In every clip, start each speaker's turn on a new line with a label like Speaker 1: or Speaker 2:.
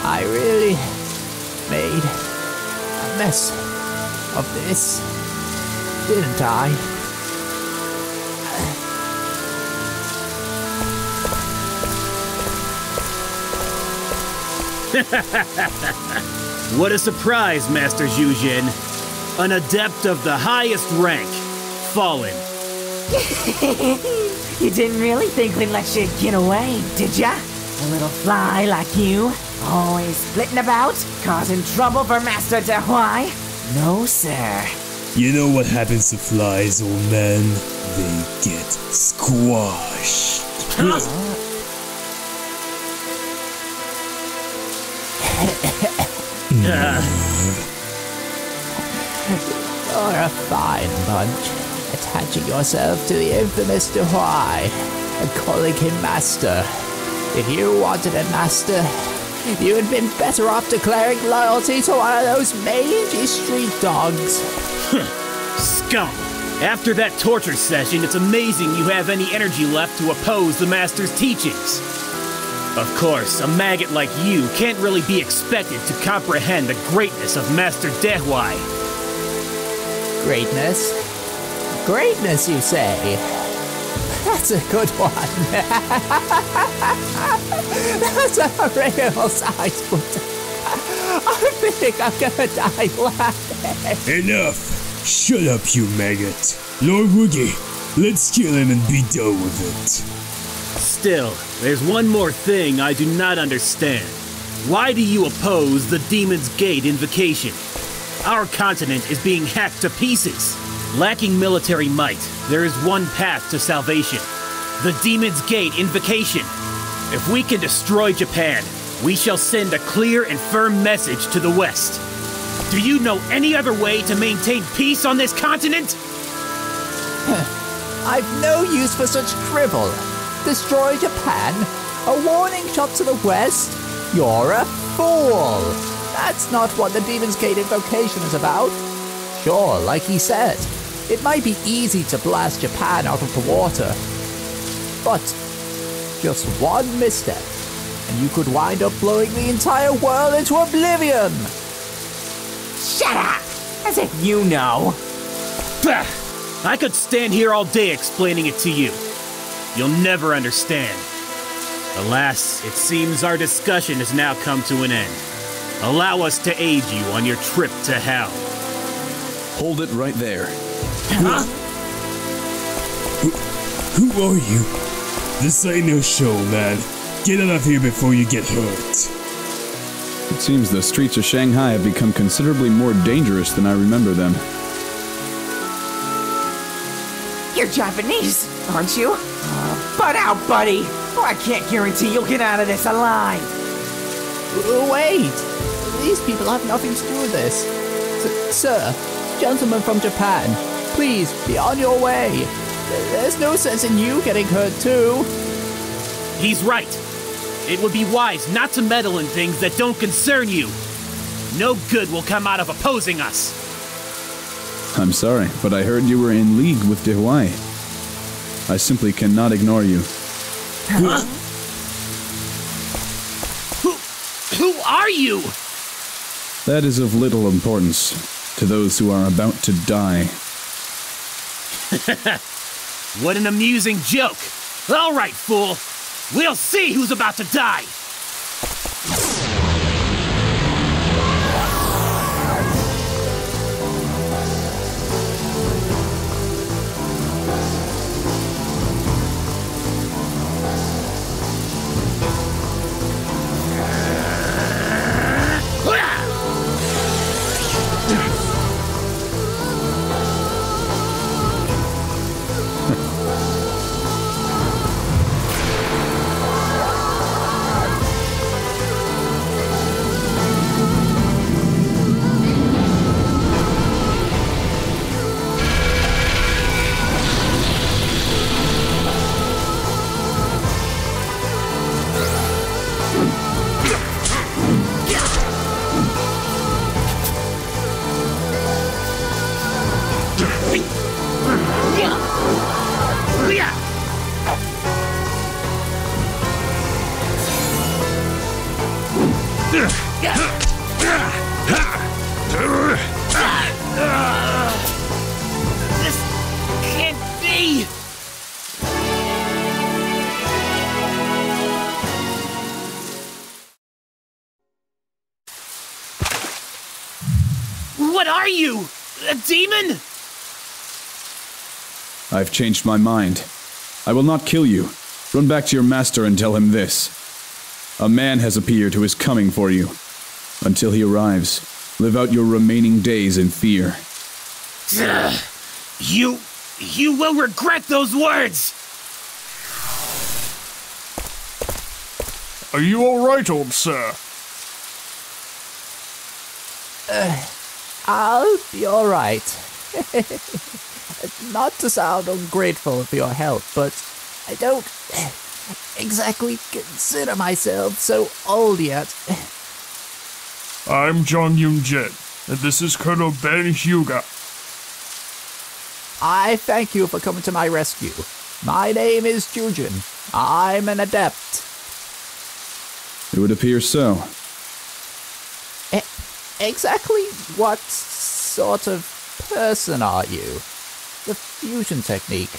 Speaker 1: I really made a mess of this, didn't I?
Speaker 2: What a surprise, Master Zhuzhen. An adept of the highest rank, fallen.
Speaker 3: You didn't really think we'd let you get away, did ya? A little fly like you, always flitting about, causing trouble for Master Dawnrie? No, sir.
Speaker 4: You know what happens to flies, old man? They get squashed.
Speaker 1: You're a fine bunch, attaching yourself to the infamous Dawnrie and calling him master. If you wanted a master, you had been better off declaring loyalty to one of those mangy street dogs.
Speaker 2: Scum! After that torture session, it's amazing you have any energy left to oppose the master's teachings. Of course, a maggot like you can't really be expected to comprehend the greatness of Master Dawnrie.
Speaker 1: Greatness? Greatness, you say? That's a good one. That's a real size put. I think I'm gonna die laughing.
Speaker 4: Enough! Shut up, you maggot. Lord Wugui, let's kill him and be done with it.
Speaker 2: Still, there's one more thing I do not understand. Why do you oppose the Demon's Gate invocation? Our continent is being hacked to pieces. Lacking military might, there is one path to salvation. The Demon's Gate invocation. If we can destroy Japan, we shall send a clear and firm message to the West. Do you know any other way to maintain peace on this continent?
Speaker 1: I've no use for such drivel. Destroy Japan? A warning shot to the West? You're a fool. That's not what the Demon's Gate invocation is about. Sure, like he said, it might be easy to blast Japan out of the water. But just one misstep, and you could wind up blowing the entire world into oblivion.
Speaker 3: Shut up! As if you know.
Speaker 2: Bah! I could stand here all day explaining it to you. You'll never understand. Alas, it seems our discussion has now come to an end. Allow us to aid you on your trip to hell.
Speaker 5: Hold it right there.
Speaker 2: Huh?
Speaker 4: Who are you? This ain't no show, man. Get out of here before you get hurt.
Speaker 5: It seems the streets of Shanghai have become considerably more dangerous than I remember them.
Speaker 3: You're Japanese, aren't you? Butt out, buddy! Or I can't guarantee you'll get out of this alive!
Speaker 1: Wait! These people have nothing to do with this. Sir, gentlemen from Japan, please be on your way. There's no sense in you getting hurt too.
Speaker 2: He's right. It would be wise not to meddle in things that don't concern you. No good will come out of opposing us.
Speaker 5: I'm sorry, but I heard you were in league with Qiuhua. I simply cannot ignore you.
Speaker 2: Huh? Who are you?
Speaker 5: That is of little importance to those who are about to die.
Speaker 2: What an amusing joke. All right, fool. We'll see who's about to die. This can't be! What are you? A demon?
Speaker 5: I've changed my mind. I will not kill you. Run back to your master and tell him this. A man has appeared who is coming for you. Until he arrives, live out your remaining days in fear.
Speaker 2: You will regret those words!
Speaker 6: Are you alright, old sir?
Speaker 1: I'll be alright. Not to sound ungrateful for your help, but I don't exactly consider myself so old yet.
Speaker 6: I'm Zhen, and this is Colonel Ben Hyuga.
Speaker 1: I thank you for coming to my rescue. My name is Zhuzhen. I'm an adept.
Speaker 5: It would appear so.
Speaker 1: Exactly what sort of person are you? The fusion technique.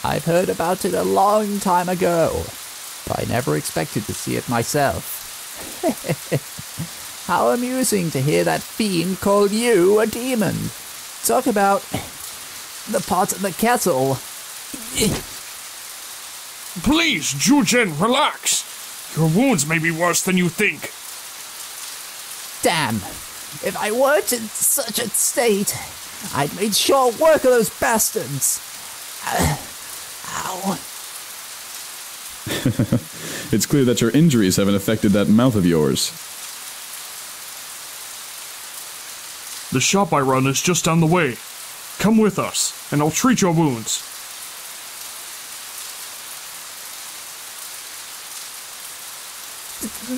Speaker 1: I've heard about it a long time ago, but I never expected to see it myself. How amusing to hear that fiend call you a demon. Talk about the pot and the kettle.
Speaker 6: Please, Zhuzhen, relax. Your wounds may be worse than you think.
Speaker 1: Damn. If I weren't in such a state, I'd made short work of those bastards. Ow.
Speaker 5: It's clear that your injuries haven't affected that mouth of yours.
Speaker 6: The shop I run is just down the way. Come with us, and I'll treat your wounds.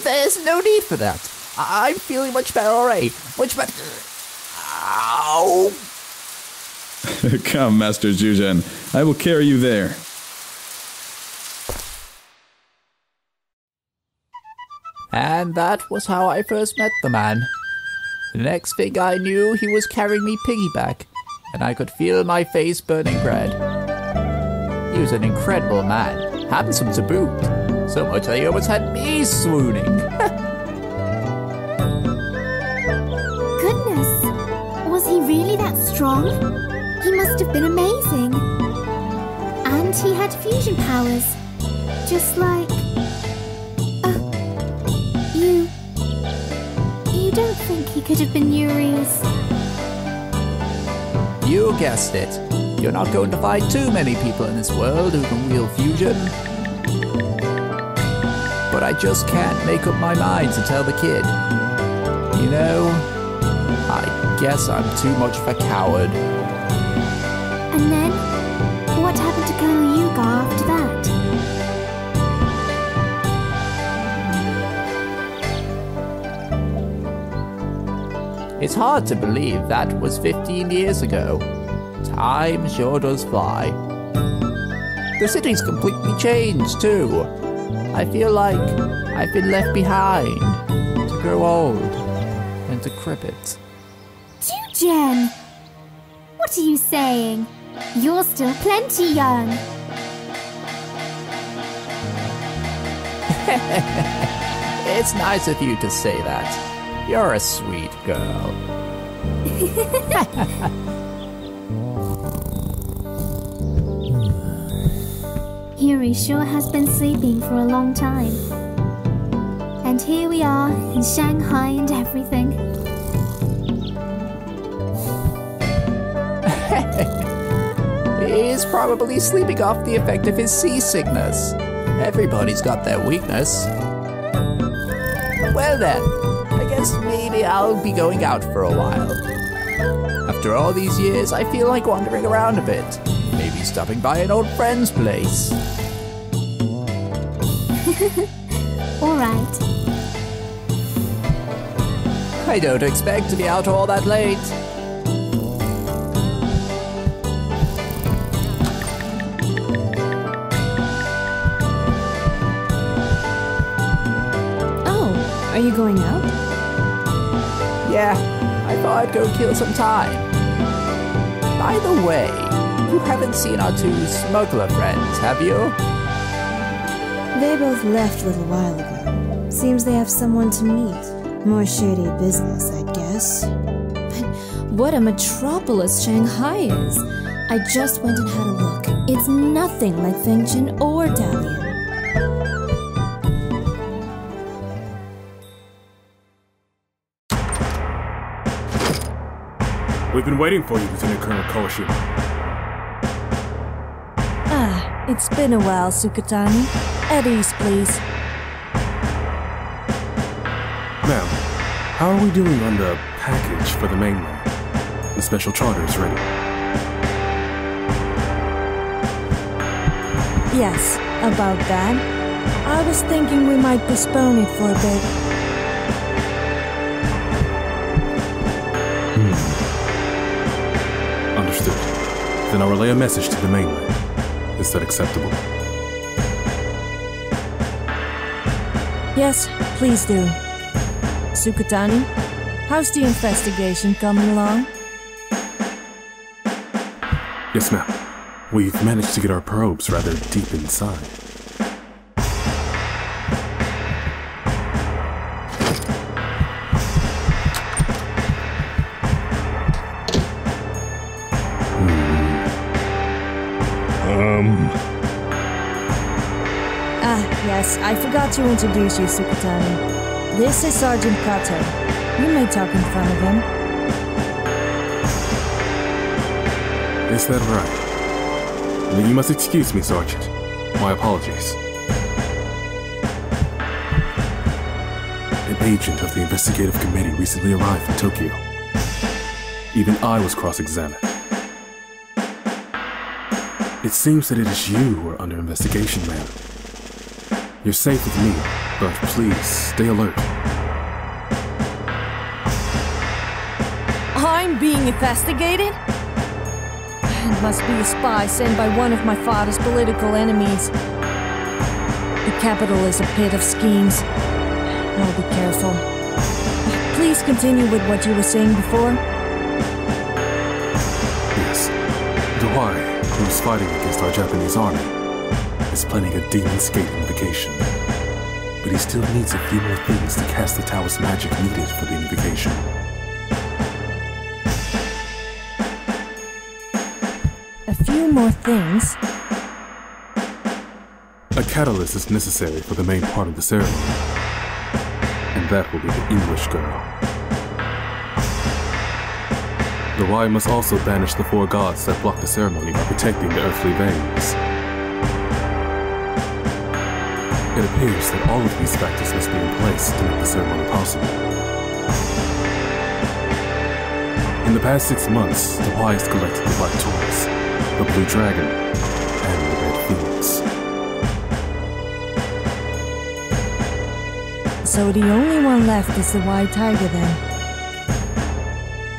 Speaker 1: There's no need for that. I'm feeling much better already. Much better. Ow.
Speaker 5: Come, Master Zhuzhen. I will carry you there.
Speaker 1: And that was how I first met the man. The next thing I knew, he was carrying me piggyback, and I could feel my face burning red. He was an incredible man, handsome to boot, so much that he almost had me swooning.
Speaker 7: Goodness, was he really that strong? He must have been amazing. And he had fusion powers, just like... You don't think he could have been Yuri's?
Speaker 1: You guessed it. You're not going to find too many people in this world who can wield fusion. But I just can't make up my mind to tell the kid. You know, I guess I'm too much of a coward.
Speaker 7: And then, what happened to Colonel Hyuga after that?
Speaker 1: It's hard to believe that was 15 years ago. Time sure does fly. The city's completely changed, too. I feel like I've been left behind, to grow old and decrepit.
Speaker 7: Zhuzhen! What are you saying? You're still plenty young.
Speaker 1: It's nice of you to say that. You're a sweet girl.
Speaker 7: Yuri sure has been sleeping for a long time. And here we are in Shanghai and everything.
Speaker 1: He's probably sleeping off the effect of his seasickness. Everybody's got their weakness. Well then, I guess maybe I'll be going out for a while. After all these years, I feel like wandering around a bit. Maybe stopping by an old friend's place.
Speaker 7: Alright.
Speaker 1: I don't expect to be out all that late.
Speaker 8: I Are you going out?
Speaker 1: Yeah, I thought I'd go kill some time. By the way, you haven't seen our two smuggler friends, have you?
Speaker 8: They both left a little while ago. Seems they have someone to meet. More shady business, I guess. But what a metropolis Shanghai is! I just went and had a look. It's nothing like Fengchen or Dalian.
Speaker 9: We've been waiting for you, Lieutenant Colonel Kawashima.
Speaker 10: Ah, it's been a while, Suketani. At ease, please.
Speaker 9: Ma'am, how are we doing on the package for the mainland? The special charter is ready.
Speaker 10: Yes, about that. I was thinking we might postpone it for a bit.
Speaker 9: Understood. Then I'll relay a message to the mainland. Is that acceptable?
Speaker 10: Yes, please do. Suketani, how's the investigation coming along?
Speaker 9: Yes, ma'am. We've managed to get our probes rather deep inside.
Speaker 10: Yes, I forgot to introduce you, Suketani. This is Sergeant Kato. You may talk in front of him.
Speaker 9: Is that right? Then you must excuse me, Sergeant. My apologies. An agent of the investigative committee recently arrived in Tokyo. Even I was cross-examined. It seems that it is you who are under investigation, ma'am. You're safe with me, but please, stay alert.
Speaker 10: I'm being investigated? It must be a spy sent by one of my father's political enemies. The capital is a pit of schemes. I'll be careful. Please continue with what you were saying before.
Speaker 9: Yes. Dawnrie, who is fighting against our Japanese army, is planning a Demon's Gate invocation. But he still needs a few more things to cast the Taoist magic needed for the invocation.
Speaker 10: A few more things?
Speaker 9: A catalyst is necessary for the main part of the ceremony. And that will be the English girl. Dawnrie must also banish the 4 gods that block the ceremony by protecting the earthly veins. It appears that all of these factors must be in place to make the ceremony possible. In the past 6 months, Dawnrie has collected the Black Taurus, the Blue Dragon, and the Red Phoenix.
Speaker 10: So the only one left is the White Tiger then.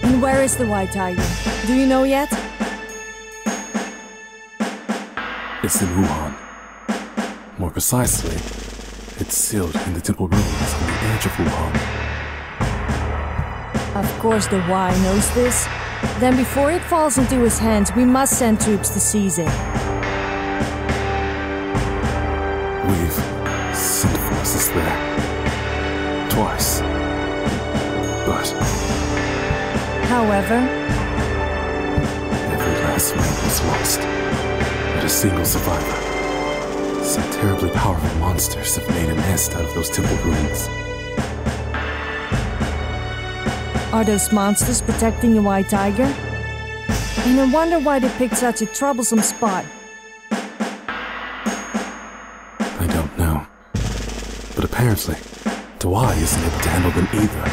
Speaker 10: And where is the White Tiger? Do you know yet?
Speaker 9: It's in Wuhan. More precisely, it's sealed in the temple ruins on the edge of Wuhan.
Speaker 10: Of course the Y knows this. Then before it falls into his hands, we must send troops to seize it.
Speaker 9: We've sent forces there. Twice. But...
Speaker 10: However...
Speaker 9: every last man was lost. Not a single survivor. Some terribly powerful monsters have made a nest out of those temple ruins.
Speaker 10: Are those monsters protecting the White Tiger? And I wonder why they picked such a troublesome spot.
Speaker 9: I don't know. But apparently, Dawnrie isn't able to handle them either.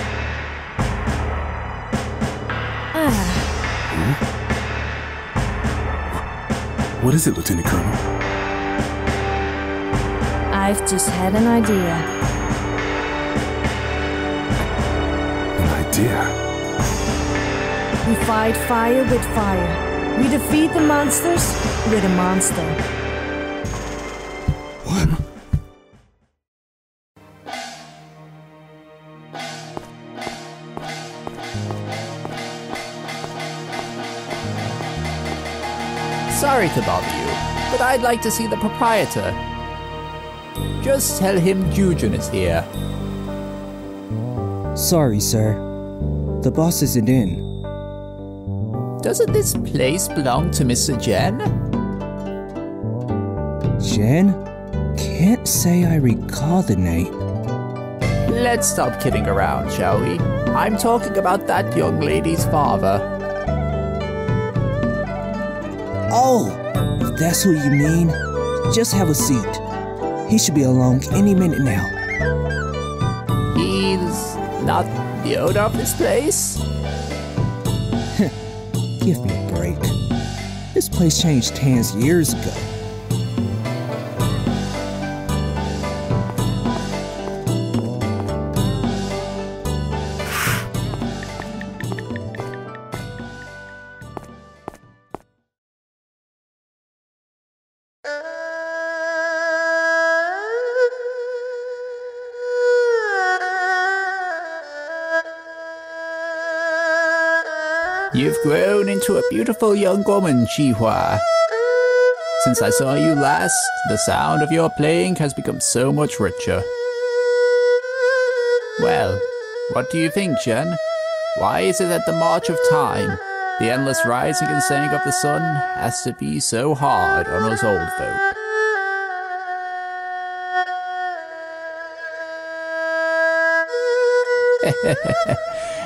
Speaker 9: What is it, Lieutenant Colonel?
Speaker 10: I've just had an idea.
Speaker 9: An idea?
Speaker 10: We fight fire with fire. We defeat the monsters with a monster.
Speaker 9: What?
Speaker 1: Sorry to bother you, but I'd like to see the proprietor. Just tell him Zhuzhen is here.
Speaker 11: Sorry, sir. The boss isn't in.
Speaker 1: Doesn't this place belong to Mr. Zhen?
Speaker 11: Zhen? Can't say I recall the name.
Speaker 1: Let's stop kidding around, shall we? I'm talking about that young lady's father.
Speaker 11: Oh, if that's who you mean, just have a seat. He should be along any minute now.
Speaker 1: He's not the owner of this place?
Speaker 11: Give me a break. This place changed hands years ago.
Speaker 1: You've grown into a beautiful young woman, Qiuhua. Since I saw you last, the sound of your playing has become so much richer. Well, what do you think, Zhen? Why is it that the march of time, the endless rising and setting of the sun, has to be so hard on us old folk?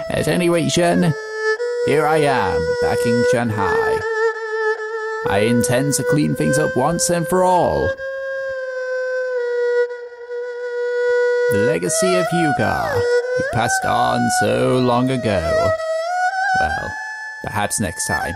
Speaker 1: At any rate, Zhen, here I am, back in Shanghai. I intend to clean things up once and for all. The legacy of Hyuga, you passed on so long ago. Well, perhaps next time.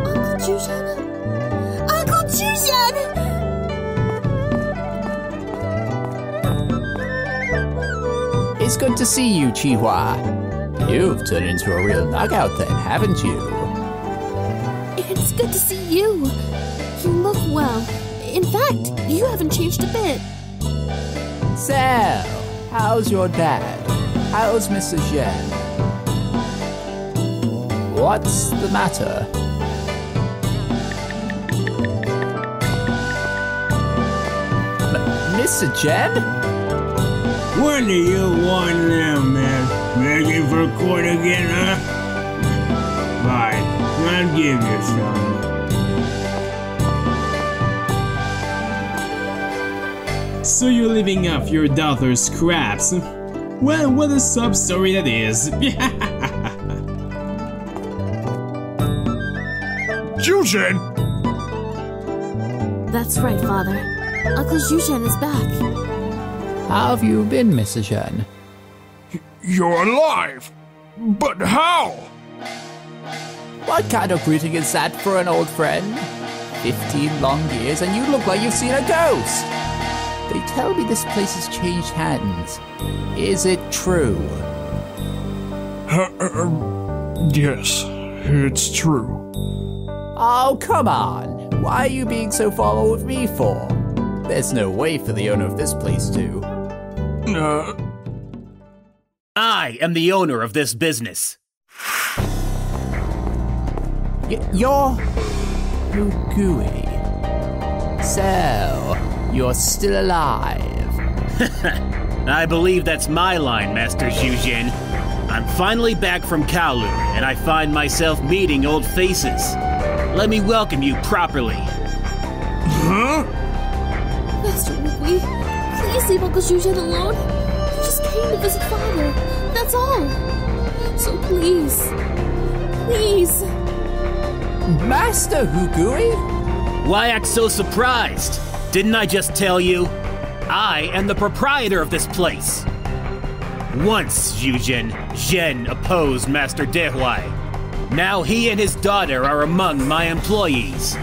Speaker 7: Uncle Zhuzhen!
Speaker 1: It's good to see you, Qiuhua. You've turned into a real knockout then, haven't you?
Speaker 7: It's good to see you. You look well. In fact, you haven't changed a bit.
Speaker 1: So, how's your dad? How's Mr. Zhen? What's the matter? Mr. Zhen?
Speaker 4: What do you want now, man? Begging for court again, huh? Fine, I'll give you some. So you're living off your daughter's scraps? Well, what a sub-story that is.
Speaker 6: Zhuzhen!
Speaker 7: That's right, Father. Uncle Zhuzhen is back.
Speaker 1: How have you been, Mr. Zhen?
Speaker 6: You're alive! But how?
Speaker 1: What kind of greeting is that for an old friend? 15 long years and you look like you've seen a ghost! They tell me this place has changed hands. Is it true?
Speaker 6: Yes, it's true.
Speaker 1: Oh, come on! Why are you being so formal with me for? There's no way for the owner of this place to.
Speaker 2: I am the owner of this business.
Speaker 1: You're Wugui. So, you're still alive.
Speaker 2: I believe that's my line, Master Zhuzhen. I'm finally back from Kowloon, and I find myself meeting old faces. Let me welcome you properly.
Speaker 6: Huh?
Speaker 7: Master Wugui, please leave Uncle Zhuzhen alone. He just came to visit Father. That's all. So please, please.
Speaker 1: Master Wugui?
Speaker 2: Why act so surprised? Didn't I just tell you? I am the proprietor of this place. Once, Zhuzhen, Zhen opposed Master Dehuai. Now he and his daughter are among my employees.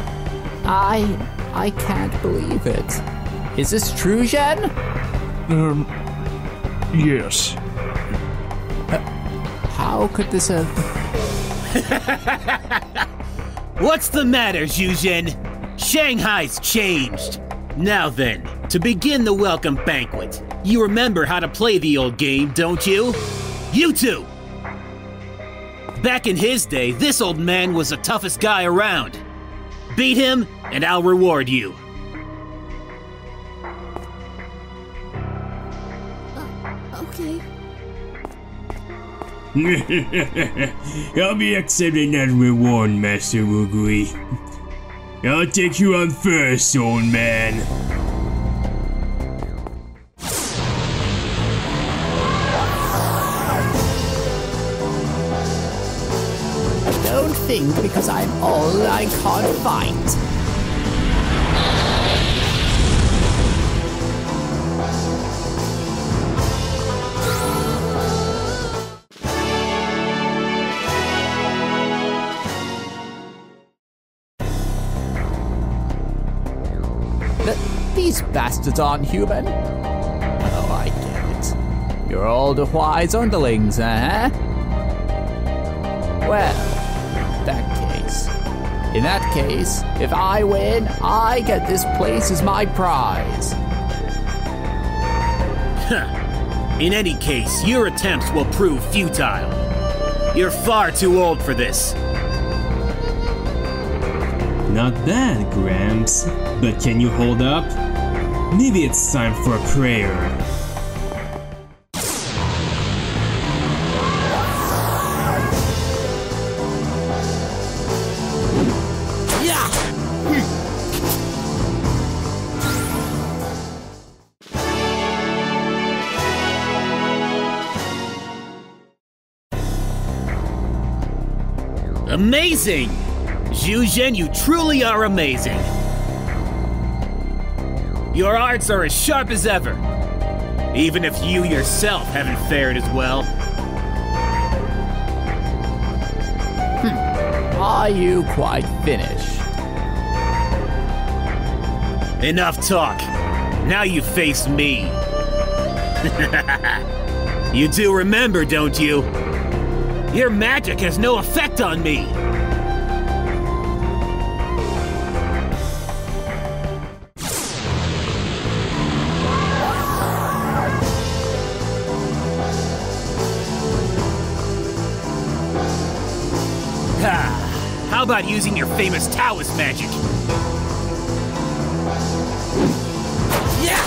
Speaker 1: I can't believe it. Is this true, Zhen?
Speaker 6: Yes.
Speaker 1: How could this have...
Speaker 2: What's the matter, Zhuzhen? Shanghai's changed. Now then, to begin the welcome banquet, you remember how to play the old game, don't you? You two! Back in his day, this old man was the toughest guy around. Beat him, and I'll reward you.
Speaker 7: Okay.
Speaker 4: I'll be accepting that reward, Master Wugui. I'll take you on first, old man.
Speaker 1: Don't think because I'm old I can't fight. These bastards aren't human. Oh, I get it. You're all Dehuai's underlings, eh? Well, in that case, if I win, I get this place as my prize.
Speaker 2: In any case, your attempts will prove futile. You're far too old for this.
Speaker 4: Not bad, Gramps. But can you hold up? Maybe it's time for a prayer.
Speaker 2: Amazing! Zhuzhen, you truly are amazing. Your arts are as sharp as ever, even if you yourself haven't fared as well.
Speaker 1: Are you quite finished?
Speaker 2: Enough talk. Now you face me. You do remember, don't you? Your magic has no effect on me. How about using your famous Taoist magic? Yeah!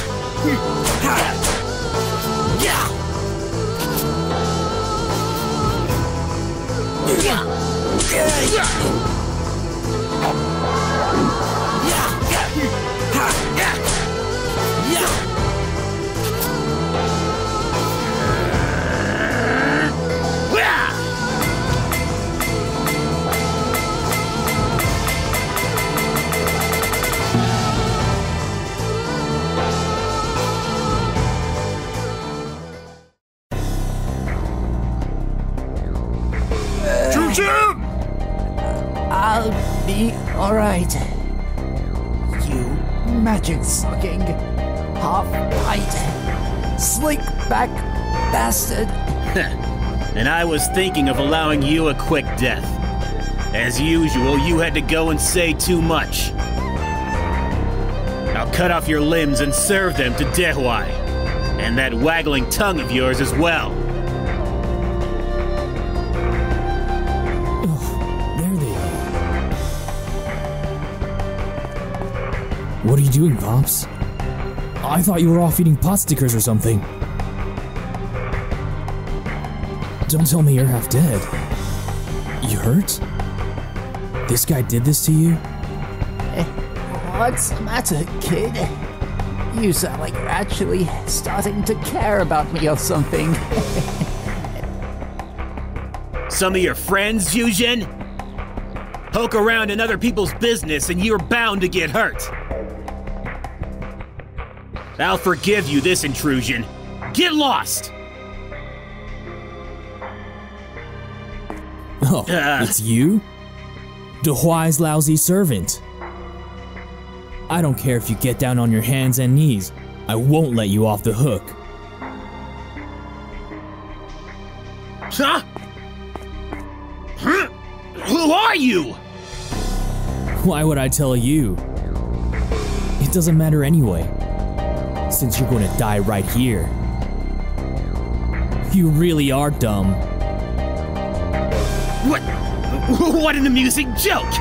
Speaker 2: Yeah!
Speaker 1: I'll be alright. You magic-sucking, half-pint, slick-back bastard.
Speaker 2: And I was thinking of allowing you a quick death. As usual, you had to go and say too much. I'll cut off your limbs and serve them to Dehuai. And that waggling tongue of yours as well.
Speaker 12: What are you doing, Pops? I thought you were off eating pot stickers or something. Don't tell me you're half dead. You hurt? This guy did this to you?
Speaker 1: What's the matter, kid? You sound like you're actually starting to care about me or something.
Speaker 2: Some of your friends, Zhuzhen? Poke around in other people's business and you're bound to get hurt. I'll forgive you this intrusion. Get lost!
Speaker 12: Oh, it's you? Dehuai's lousy servant. I don't care if you get down on your hands and knees. I won't let you off the hook.
Speaker 2: Huh? Who are you?
Speaker 12: Why would I tell you? It doesn't matter anyway, since you're going to die right here. You really are dumb.
Speaker 2: What an amusing joke!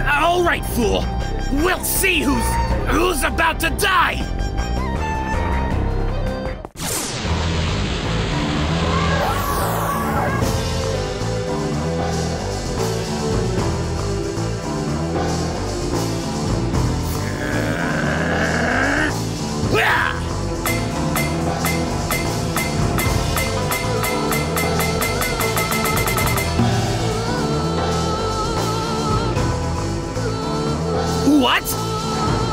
Speaker 2: All right, fool. We'll see who's about to die. What?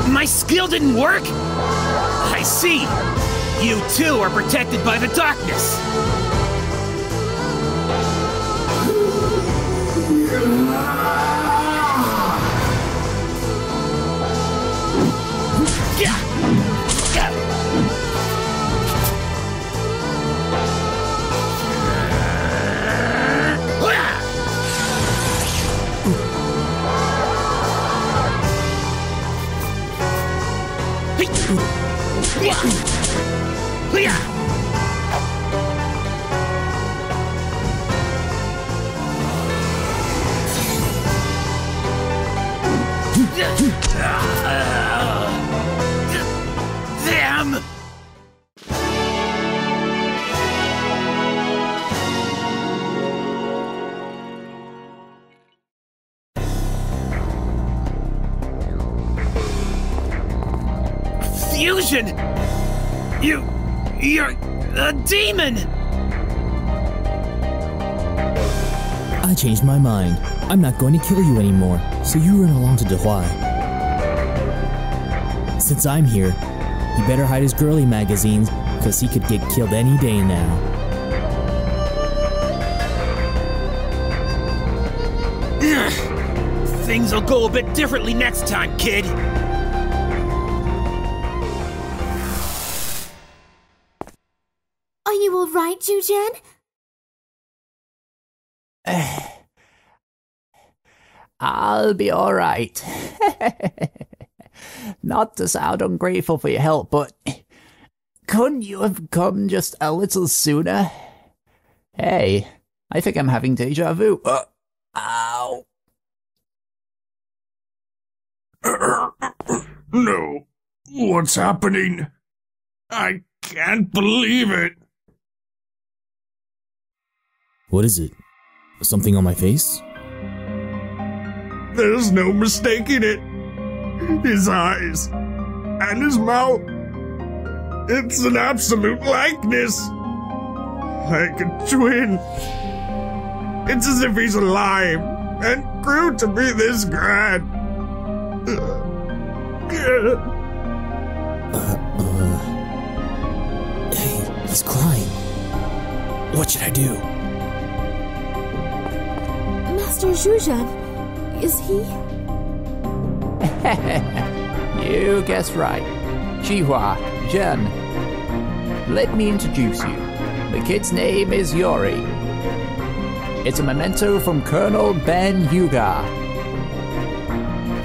Speaker 2: My skill didn't work? I see. You too are protected by the darkness. Damn! Fusion! You're a demon!
Speaker 12: I changed my mind. I'm not going to kill you anymore, so you run along to Dehuai. Since I'm here, he better hide his girly magazines, because he could get killed any day now.
Speaker 2: Things will go a bit differently next time, kid.
Speaker 7: Are you alright, Zhuzhen?
Speaker 1: I'll be alright. Not to sound ungrateful for your help, but couldn't you have come just a little sooner? Hey, I think I'm having deja vu. Ow.
Speaker 6: No. What's happening? I can't believe it.
Speaker 12: What is it? Something on my face?
Speaker 6: There's no mistaking it. His eyes and his mouth. It's an absolute likeness. Like a twin. It's as if he's alive and grew to be this grand.
Speaker 12: Hey, he's crying. What should I do?
Speaker 7: Master Zhuzhen, is he?
Speaker 1: You guessed right. Qiuhua, Zhen. Let me introduce you. The kid's name is Yuri. It's a memento from Colonel Ben Hyuga.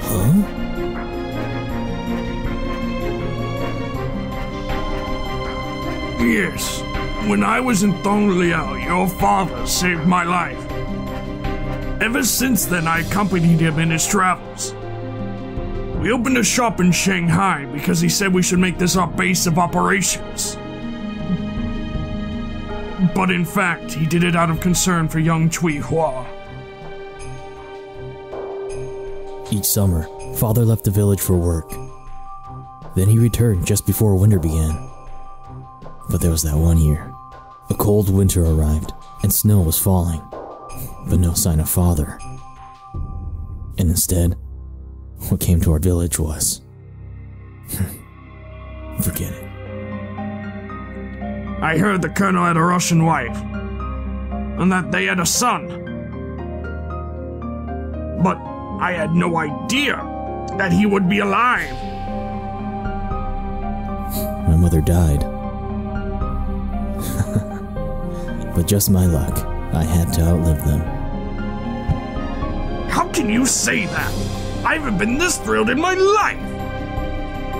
Speaker 12: Huh?
Speaker 6: Yes. When I was in Dawnrie, your father saved my life. Ever since then, I accompanied him in his travels. We opened a shop in Shanghai because he said we should make this our base of operations. But in fact, he did it out of concern for young Qiuhua.
Speaker 12: Each summer, Father left the village for work. Then he returned just before winter began. But there was that one year. A cold winter arrived, and snow was falling. but no sign of father. And instead, what came to our village was... forget it.
Speaker 6: I heard the colonel had a Russian wife, and that they had a son. But I had no idea that he would be alive.
Speaker 12: My mother died. But just my luck, I had to outlive them.
Speaker 6: How can you say that? I haven't been this thrilled in my life!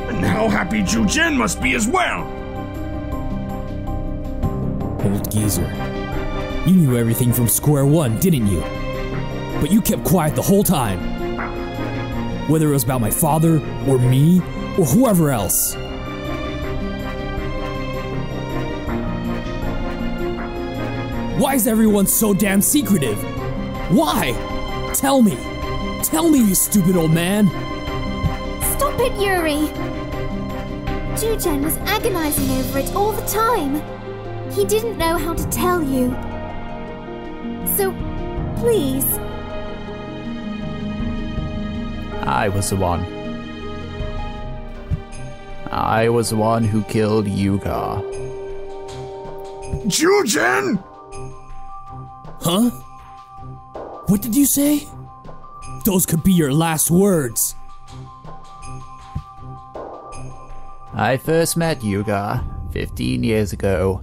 Speaker 6: And how happy Zhuzhen must be as well!
Speaker 12: Old geezer. You knew everything from square one, didn't you? But you kept quiet the whole time. Whether it was about my father, or me, or whoever else. Why is everyone so damn secretive? Why? Tell me. Tell me, you stupid old man.
Speaker 7: Stop it, Yuri! Zhuzhen was agonizing over it all the time. He didn't know how to tell you. So, please.
Speaker 1: I was the one. I was the one who killed Hyuga.
Speaker 6: Zhuzhen!
Speaker 12: Huh? What did you say? Those could be your last words.
Speaker 1: I first met Hyuga 15 years ago,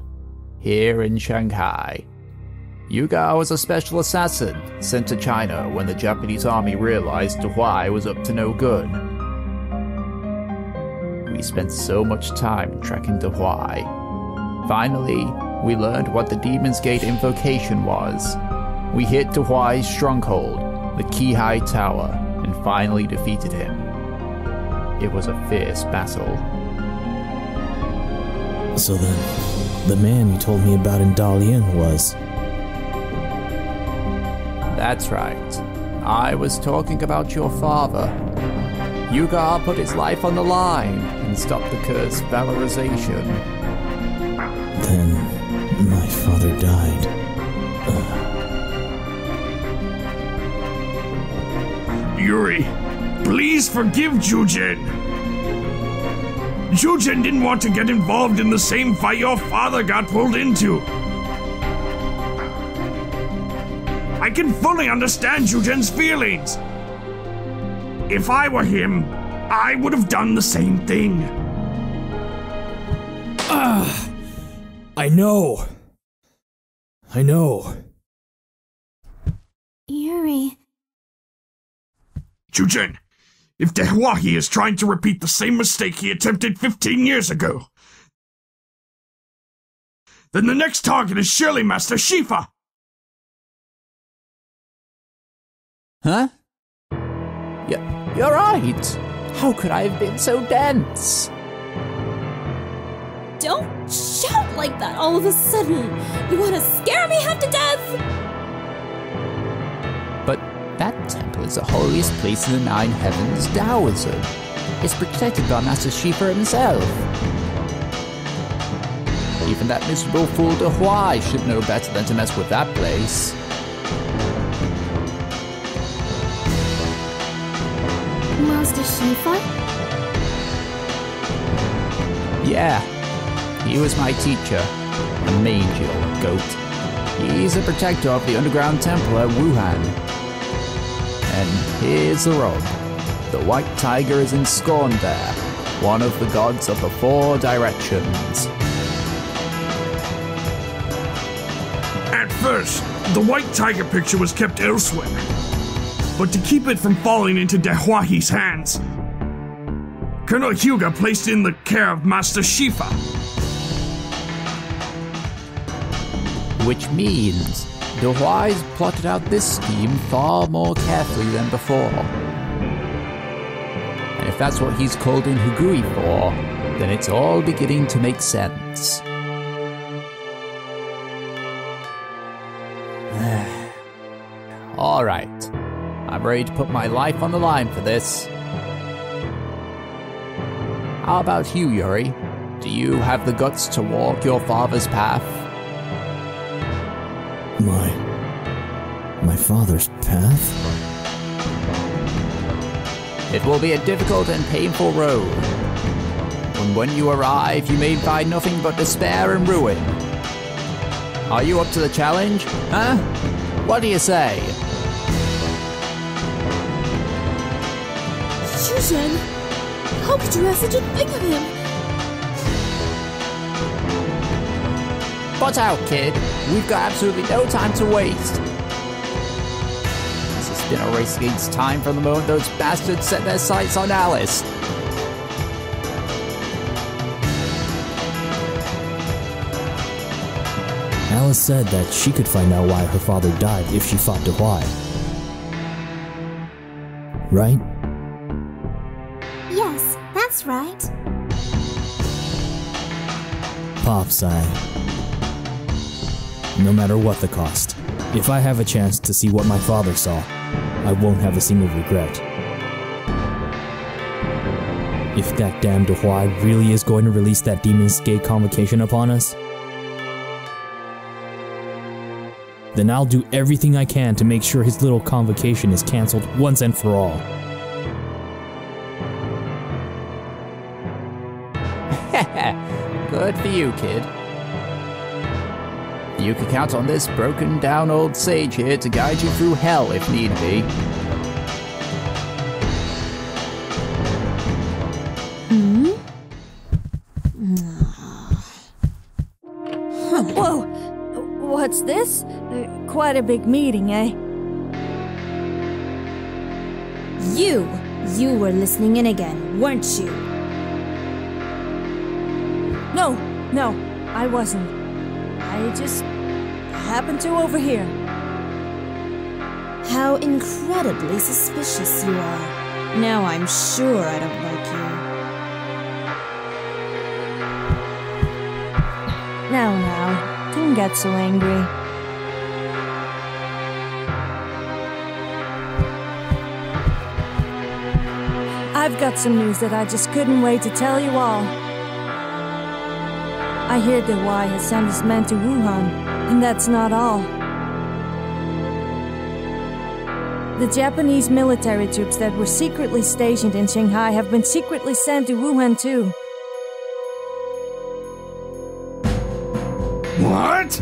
Speaker 1: here in Shanghai. Hyuga was a special assassin sent to China when the Japanese army realized Dawnrie was up to no good. We spent so much time tracking Dawnrie. Finally, we learned what the Demon's Gate invocation was. We hit Dawnrie's stronghold, the Qiuhua Tower, and finally defeated him. It was a fierce battle.
Speaker 12: So then, the man you told me about in Dalian was...
Speaker 1: That's right. I was talking about your father. Hyuga put his life on the line and stopped the cursed valorization.
Speaker 12: Then, my father died.
Speaker 6: Yuri, please forgive Zhuzhen. Zhuzhen didn't want to get involved in the same fight your father got pulled into. I can fully understand Zhuzhen's feelings. If I were him, I would have done the same thing.
Speaker 12: I know.
Speaker 7: Yuri.
Speaker 6: Zhuzhen, if Dawnrie is trying to repeat the same mistake he attempted 15 years ago, then the next target is surely Master Shifa.
Speaker 1: Huh? You're right. How could I have been so dense?
Speaker 13: Don't shout like that all of a sudden. You want to scare me half to death?
Speaker 1: But that temple is the holiest place in the Nine Heavens, Taoism. It's protected by Master Shifa himself. Even that miserable fool Dawnrie should know better than to mess with that place.
Speaker 7: Master Shifa?
Speaker 1: Yeah, he was my teacher, a mangy old goat. He's a protector of the underground temple at Wuhan. And here's the rub. The white tiger is ensconced there, one of the gods of the four directions.
Speaker 6: At first, the white tiger picture was kept elsewhere. But to keep it from falling into Dawnrie's hands, Colonel Hyuga placed it in the care of Master Shifa.
Speaker 1: Which means Dawnrie's plotted out this scheme far more carefully than before. And if that's what he's called in Wugui for, then it's all beginning to make sense. Alright, I'm ready to put my life on the line for this. How about you, Yuri? Do you have the guts to walk your father's path?
Speaker 12: My father's path?
Speaker 1: It will be a difficult and painful road. And when you arrive, you may find nothing but despair and ruin. Are you up to the challenge? Huh? What do you say?
Speaker 13: Zhuzhen, how could you have such a thing of him?
Speaker 1: Butt out, kid. We've got absolutely no time to waste. This has been a race against time from the moment those bastards set their sights on Alice.
Speaker 12: Alice said that she could find out why her father died if she fought Qiuhua. Right?
Speaker 7: Yes, that's right.
Speaker 12: Pops, no matter what the cost, if I have a chance to see what my father saw, I won't have a single regret. If that damn Qiuhua really is going to release that Demon's Gate convocation upon us, then I'll do everything I can to make sure his little convocation is cancelled once and for all.
Speaker 1: Good for you, kid. You can count on this broken down old sage here to guide you through hell if need be.
Speaker 10: Whoa! What's this? Quite a big meeting, eh?
Speaker 8: You were listening in again, weren't you?
Speaker 10: No, I wasn't. I just happened to overhear.
Speaker 8: How incredibly suspicious you are. Now I'm sure I don't like you.
Speaker 10: Now, don't get so angry. I've got some news that I just couldn't wait to tell you all. I hear that Qiuhua has sent his men to Wuhan, and that's not all. The Japanese military troops that were secretly stationed in Shanghai have been secretly sent to Wuhan too.
Speaker 6: What?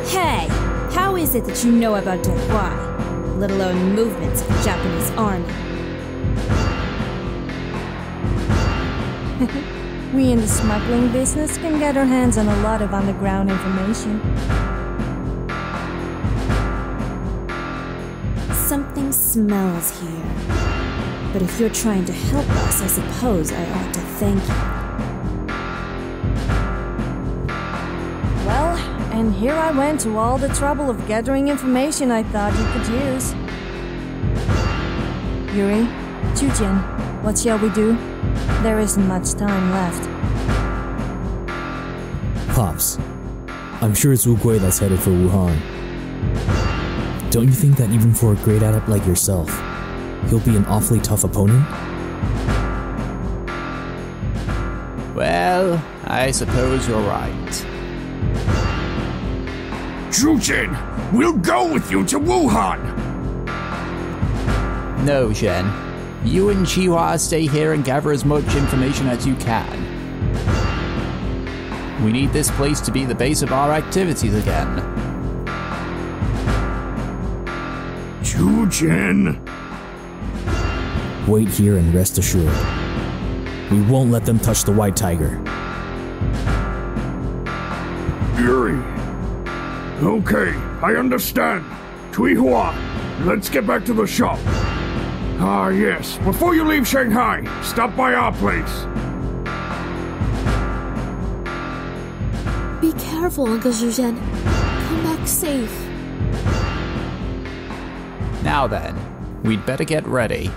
Speaker 8: Hey, how is it that you know about Qiuhua, let alone movements of the Japanese army?
Speaker 10: We in the smuggling business can get our hands on a lot of underground information.
Speaker 8: Something smells here. But if you're trying to help us, I suppose I ought to thank you.
Speaker 10: Well, and here I went to all the trouble of gathering information I thought you could use. Yuri, Zhuzhen, what shall we do? There isn't much time left.
Speaker 12: Pops, I'm sure it's Wugui that's headed for Wuhan. Don't you think that even for a great adept like yourself, he'll be an awfully tough opponent?
Speaker 1: Well, I suppose you're right.
Speaker 6: Zhuzhen, we'll go with you to Wuhan!
Speaker 1: No, Zhen. You and Qiuhua stay here and gather as much information as you can. We need this place to be the base of our activities again.
Speaker 6: Zhuzhen!
Speaker 12: Wait here and rest assured. We won't let them touch the White Tiger.
Speaker 6: Yuri. Okay, I understand. Qiuhua, let's get back to the shop. Ah, yes. Before you leave Shanghai, stop by our place.
Speaker 13: Be careful, Uncle Zhuzhen. Come back safe.
Speaker 1: Now then, we'd better get ready.